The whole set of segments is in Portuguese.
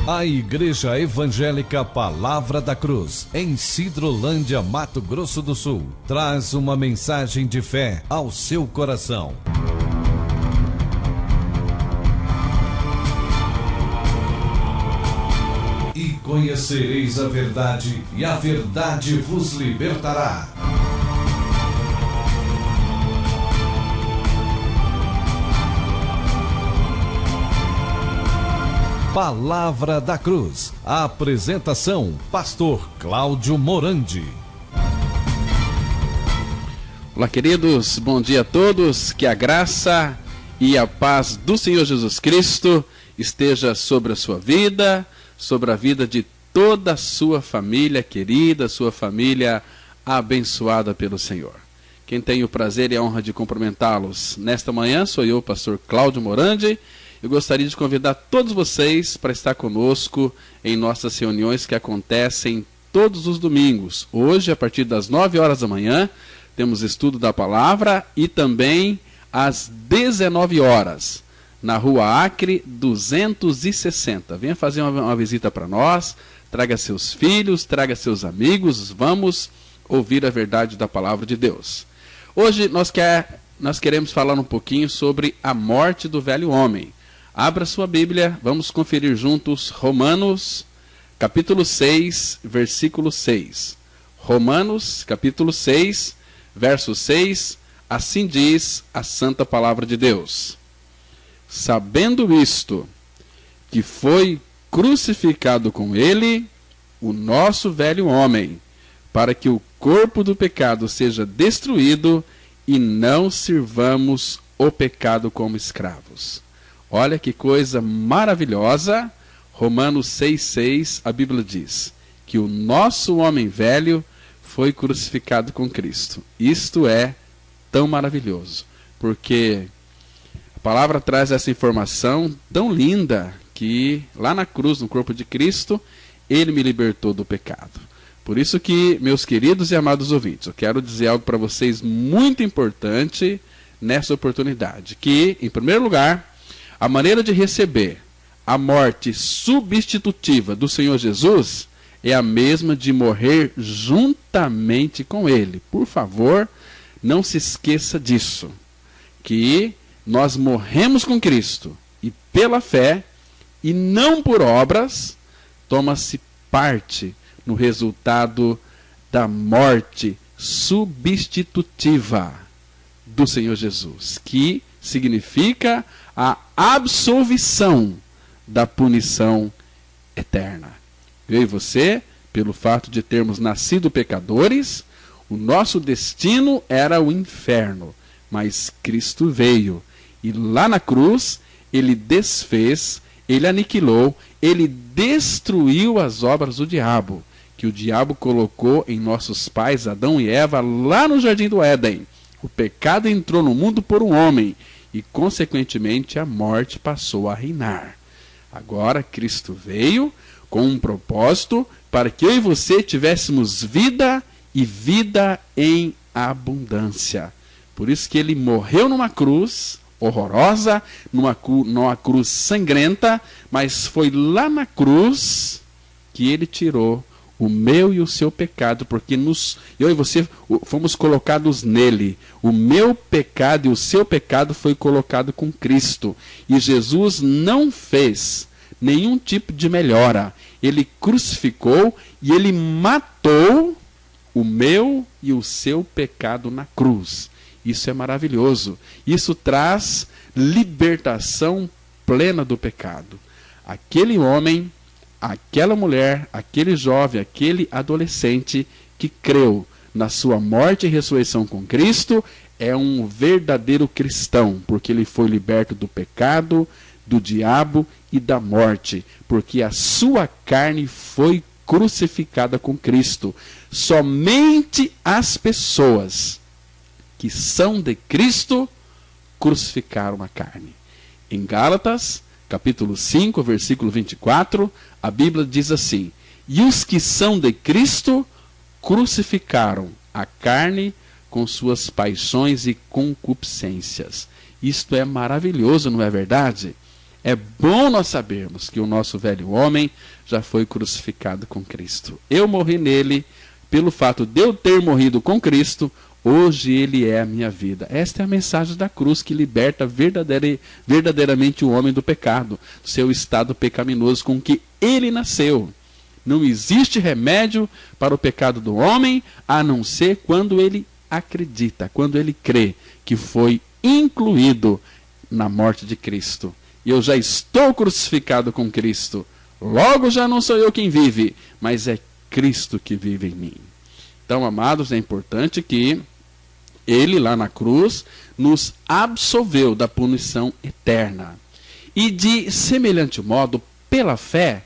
A Igreja Evangélica Palavra da Cruz, em Sidrolândia, Mato Grosso do Sul, traz uma mensagem de fé ao seu coração. E conhecereis a verdade, e a verdade vos libertará. Palavra da Cruz. A apresentação, Pastor Cláudio Morandi. Olá, queridos, bom dia a todos. Que a graça e a paz do Senhor Jesus Cristo esteja sobre a sua vida, sobre a vida de toda a sua família querida, sua família abençoada pelo Senhor. Quem tem o prazer e a honra de cumprimentá-los nesta manhã sou eu, Pastor Cláudio Morandi. Eu gostaria de convidar todos vocês para estar conosco em nossas reuniões que acontecem todos os domingos. Hoje, a partir das 9 horas da manhã, temos estudo da palavra e também às 19 horas, na Rua Acre 260. Venha fazer uma visita para nós, traga seus filhos, traga seus amigos, vamos ouvir a verdade da palavra de Deus. Hoje nós queremos falar um pouquinho sobre a morte do velho homem. Abra sua Bíblia, vamos conferir juntos Romanos, capítulo 6, versículo 6. Romanos, capítulo 6, verso 6, assim diz a santa palavra de Deus. Sabendo isto, que foi crucificado com ele o nosso velho homem, para que o corpo do pecado seja destruído e não sirvamos o pecado como escravos. Olha que coisa maravilhosa. Romanos 6,6, a Bíblia diz que o nosso homem velho foi crucificado com Cristo. Isto é tão maravilhoso, porque a palavra traz essa informação tão linda que lá na cruz, no corpo de Cristo, ele me libertou do pecado. Por isso que, meus queridos e amados ouvintes, eu quero dizer algo para vocês muito importante nessa oportunidade, que, em primeiro lugar, a maneira de receber a morte substitutiva do Senhor Jesus é a mesma de morrer juntamente com Ele. Por favor, não se esqueça disso, que nós morremos com Cristo e pela fé e não por obras, toma-se parte no resultado da morte substitutiva do Senhor Jesus, que significa a absolvição da punição eterna. Eu e você, pelo fato de termos nascido pecadores, o nosso destino era o inferno, mas Cristo veio e lá na cruz ele desfez, ele aniquilou, ele destruiu as obras do diabo, que o diabo colocou em nossos pais Adão e Eva lá no jardim do Éden. O pecado entrou no mundo por um homem e, consequentemente, a morte passou a reinar. Agora, Cristo veio com um propósito para que eu e você tivéssemos vida e vida em abundância. Por isso que ele morreu numa cruz horrorosa, numa cruz sangrenta, mas foi lá na cruz que ele tirou o meu e o seu pecado, porque eu e você fomos colocados nele. O meu pecado e o seu pecado foi colocado com Cristo. E Jesus não fez nenhum tipo de melhora. Ele crucificou e ele matou o meu e o seu pecado na cruz. Isso é maravilhoso. Isso traz libertação plena do pecado. Aquele homem, aquela mulher, aquele jovem, aquele adolescente que creu na sua morte e ressurreição com Cristo é um verdadeiro cristão, porque ele foi liberto do pecado, do diabo e da morte, porque a sua carne foi crucificada com Cristo. Somente as pessoas que são de Cristo crucificaram a carne. Em Gálatas, capítulo 5, versículo 24, a Bíblia diz assim: e os que são de Cristo crucificaram a carne com suas paixões e concupiscências. Isto é maravilhoso, não é verdade? É bom nós sabermos que o nosso velho homem já foi crucificado com Cristo. Eu morri nele, pelo fato de eu ter morrido com Cristo, hoje ele é a minha vida. Esta é a mensagem da cruz que liberta verdadeiramente o homem do pecado, do seu estado pecaminoso com que ele nasceu. Não existe remédio para o pecado do homem, a não ser quando ele acredita, quando ele crê que foi incluído na morte de Cristo. E eu já estou crucificado com Cristo. Logo já não sou eu quem vive, mas é Cristo que vive em mim. Então, amados, é importante que ele lá na cruz nos absolveu da punição eterna. E de semelhante modo, pela fé,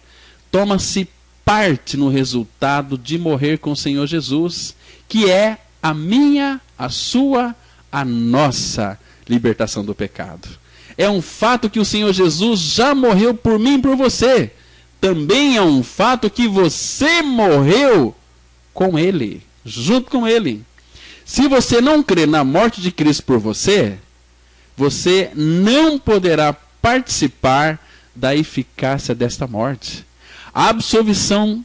toma-se parte no resultado de morrer com o Senhor Jesus, que é a minha, a sua, a nossa libertação do pecado. É um fato que o Senhor Jesus já morreu por mim e por você. Também é um fato que você morreu com ele, junto com ele. Se você não crê na morte de Cristo por você, você não poderá participar da eficácia desta morte. A absolvição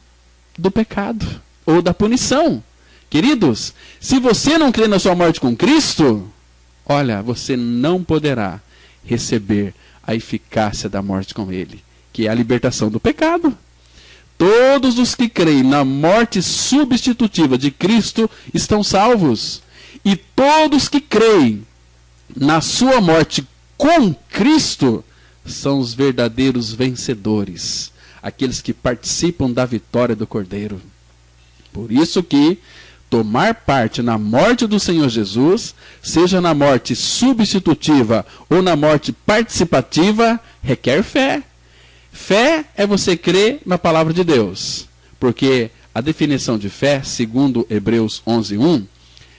do pecado ou da punição. Queridos, se você não crê na sua morte com Cristo, olha, você não poderá receber a eficácia da morte com ele, que é a libertação do pecado. Todos os que creem na morte substitutiva de Cristo estão salvos. E todos que creem na sua morte com Cristo são os verdadeiros vencedores, aqueles que participam da vitória do Cordeiro. Por isso que tomar parte na morte do Senhor Jesus, seja na morte substitutiva ou na morte participativa, requer fé. Fé é você crer na palavra de Deus, porque a definição de fé, segundo Hebreus 11:1,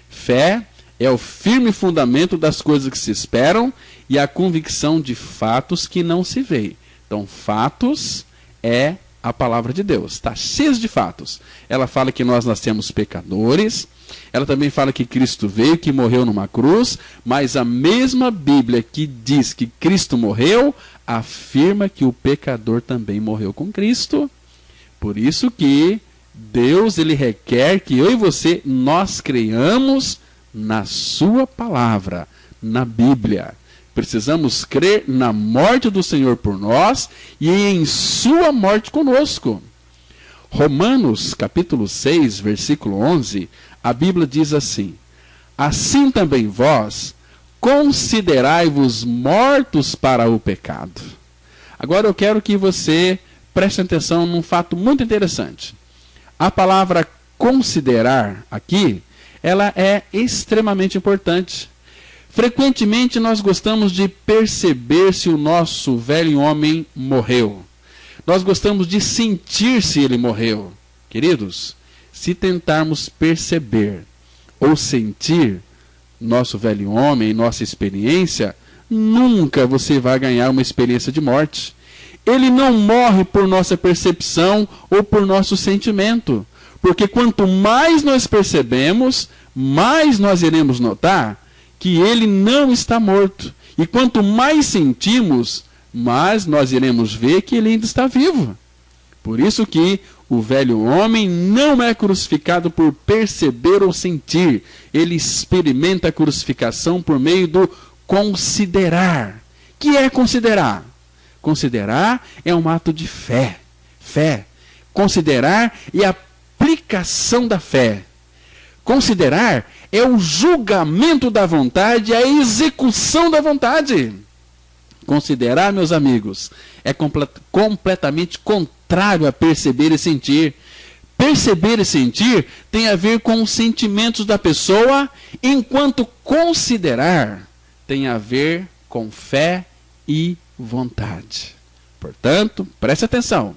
fé é o firme fundamento das coisas que se esperam e a convicção de fatos que não se veem. Então, fatos é a palavra de Deus, está cheia de fatos. Ela fala que nós nascemos pecadores, ela também fala que Cristo veio, que morreu numa cruz, mas a mesma Bíblia que diz que Cristo morreu, afirma que o pecador também morreu com Cristo. Por isso que Deus, ele requer que eu e você, nós creiamos na sua palavra, na Bíblia. Precisamos crer na morte do Senhor por nós e em sua morte conosco. Romanos capítulo 6, versículo 11, a Bíblia diz assim: assim também vós considerai-vos mortos para o pecado. Agora eu quero que você preste atenção num fato muito interessante. A palavra considerar aqui, ela é extremamente importante. Frequentemente nós gostamos de perceber se o nosso velho homem morreu. Nós gostamos de sentir se ele morreu. Queridos, se tentarmos perceber ou sentir nosso velho homem, nossa experiência, nunca você vai ganhar uma experiência de morte. Ele não morre por nossa percepção ou por nosso sentimento. Porque quanto mais nós percebemos, mais nós iremos notar que ele não está morto. E quanto mais sentimos, mais nós iremos ver que ele ainda está vivo. Por isso que o velho homem não é crucificado por perceber ou sentir. Ele experimenta a crucificação por meio do considerar. O que é considerar? Considerar é um ato de fé. Fé. Considerar é a aplicação da fé. Considerar é o julgamento da vontade, a execução da vontade. Considerar, meus amigos, é completamente contrário a perceber e sentir. Perceber e sentir tem a ver com os sentimentos da pessoa, enquanto considerar tem a ver com fé e vontade. Portanto, preste atenção.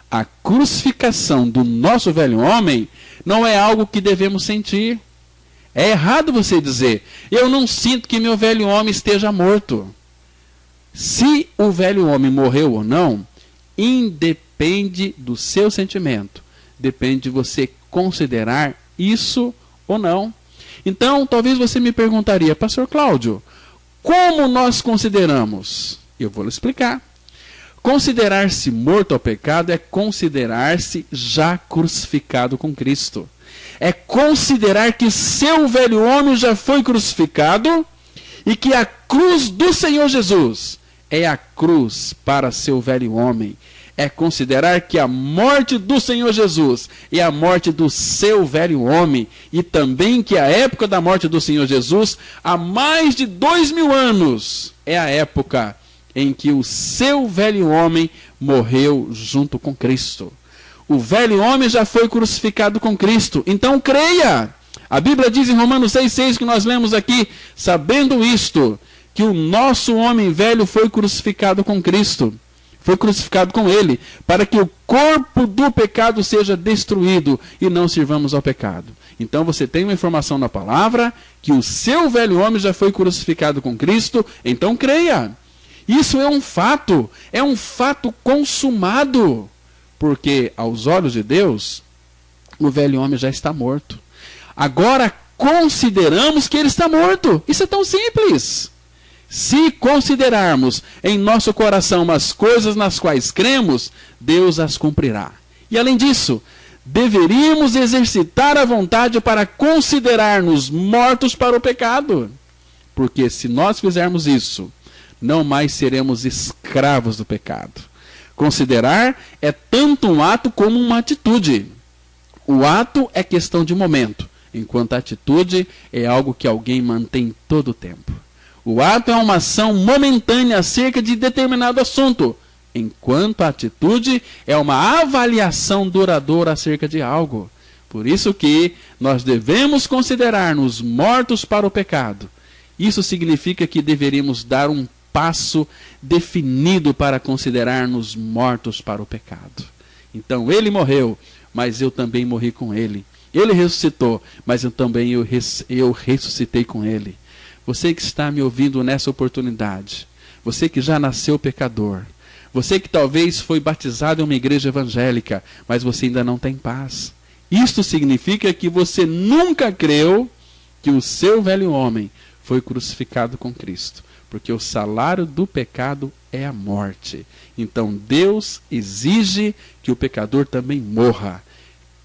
A crucificação do nosso velho homem não é algo que devemos sentir. É errado você dizer, eu não sinto que meu velho homem esteja morto. Se o velho homem morreu ou não, independe do seu sentimento. Depende de você considerar isso ou não. Então, talvez você me perguntaria, Pastor Cláudio, como nós consideramos? Eu vou lhe explicar. considerar-se morto ao pecado é considerar-se já crucificado com Cristo. É considerar que seu velho homem já foi crucificado e que a cruz do Senhor Jesus é a cruz para seu velho homem. É considerar que a morte do Senhor Jesus é a morte do seu velho homem. E também que a época da morte do Senhor Jesus, há mais de 2000 anos, é a época em que o seu velho homem morreu junto com Cristo. O velho homem já foi crucificado com Cristo. Então creia. A Bíblia diz em Romanos 6,6 que nós lemos aqui, sabendo isto, que o nosso homem velho foi crucificado com Cristo. Foi crucificado com ele, para que o corpo do pecado seja destruído e não sirvamos ao pecado. Então você tem uma informação na palavra, que o seu velho homem já foi crucificado com Cristo, então creia. Isso é um fato consumado, porque aos olhos de Deus, o velho homem já está morto. Agora consideramos que ele está morto. Isso é tão simples. Se considerarmos em nosso coração as coisas nas quais cremos, Deus as cumprirá. E além disso, deveríamos exercitar a vontade para considerar-nos mortos para o pecado. Porque se nós fizermos isso, não mais seremos escravos do pecado. Considerar é tanto um ato como uma atitude. O ato é questão de momento, enquanto a atitude é algo que alguém mantém todo o tempo. O ato é uma ação momentânea acerca de determinado assunto, enquanto a atitude é uma avaliação duradoura acerca de algo. Por isso que nós devemos considerar-nos mortos para o pecado. Isso significa que deveríamos dar um passo definido para considerar-nos mortos para o pecado. Então ele morreu, mas eu também morri com ele. Ele ressuscitou, mas eu também eu ressuscitei com ele. Você que está me ouvindo nessa oportunidade, você que já nasceu pecador, você que talvez foi batizado em uma igreja evangélica, mas você ainda não tem paz. Isto significa que você nunca creu que o seu velho homem foi crucificado com Cristo, porque o salário do pecado é a morte. Então Deus exige que o pecador também morra.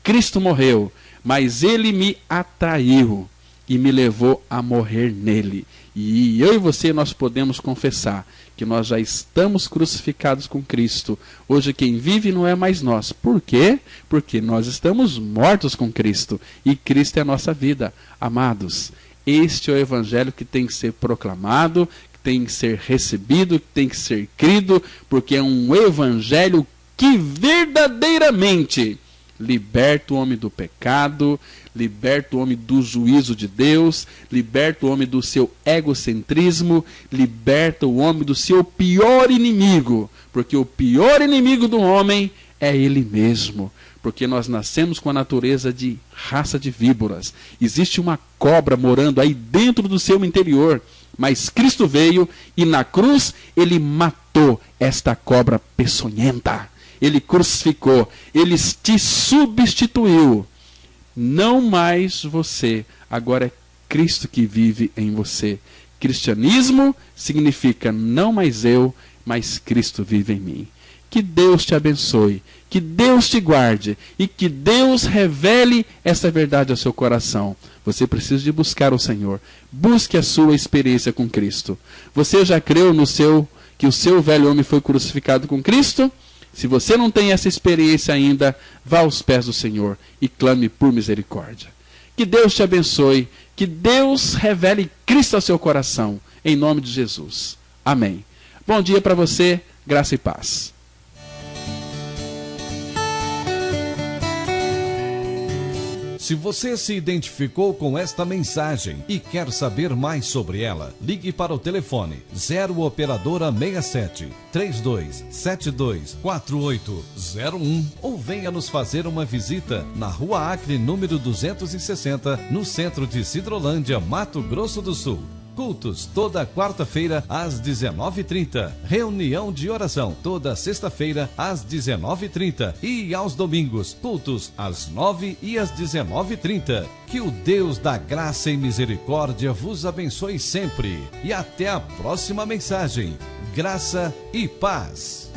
Cristo morreu, mas ele me atraiu e me levou a morrer nele. E eu e você, nós podemos confessar que nós já estamos crucificados com Cristo. Hoje quem vive não é mais nós. Por quê? Porque nós estamos mortos com Cristo. E Cristo é a nossa vida. Amados, este é o evangelho que tem que ser proclamado, que tem que ser recebido, que tem que ser crido, porque é um evangelho que verdadeiramente liberta o homem do pecado, liberta o homem do juízo de Deus, liberta o homem do seu egocentrismo, liberta o homem do seu pior inimigo, porque o pior inimigo do homem é ele mesmo, porque nós nascemos com a natureza de raça de víboras. Existe uma cobra morando aí dentro do seu interior, mas Cristo veio e na cruz ele matou esta cobra peçonhenta. Ele crucificou, ele te substituiu. Não mais você, agora é Cristo que vive em você. Cristianismo significa não mais eu, mas Cristo vive em mim. Que Deus te abençoe, que Deus te guarde e que Deus revele essa verdade ao seu coração. Você precisa de buscar o Senhor. Busque a sua experiência com Cristo. Você já creu que o seu velho homem foi crucificado com Cristo? Se você não tem essa experiência ainda, vá aos pés do Senhor e clame por misericórdia. Que Deus te abençoe, que Deus revele Cristo ao seu coração, em nome de Jesus. Amém. Bom dia para você, graça e paz. Se você se identificou com esta mensagem e quer saber mais sobre ela, ligue para o telefone 0 operadora 67 3272 4801 ou venha nos fazer uma visita na Rua Acre, número 260, no centro de Sidrolândia, Mato Grosso do Sul. Cultos toda quarta-feira às 19h30. Reunião de oração toda sexta-feira às 19h30. E aos domingos, cultos às 9h e às 19h30. Que o Deus da graça e misericórdia vos abençoe sempre. E até a próxima mensagem. Graça e paz.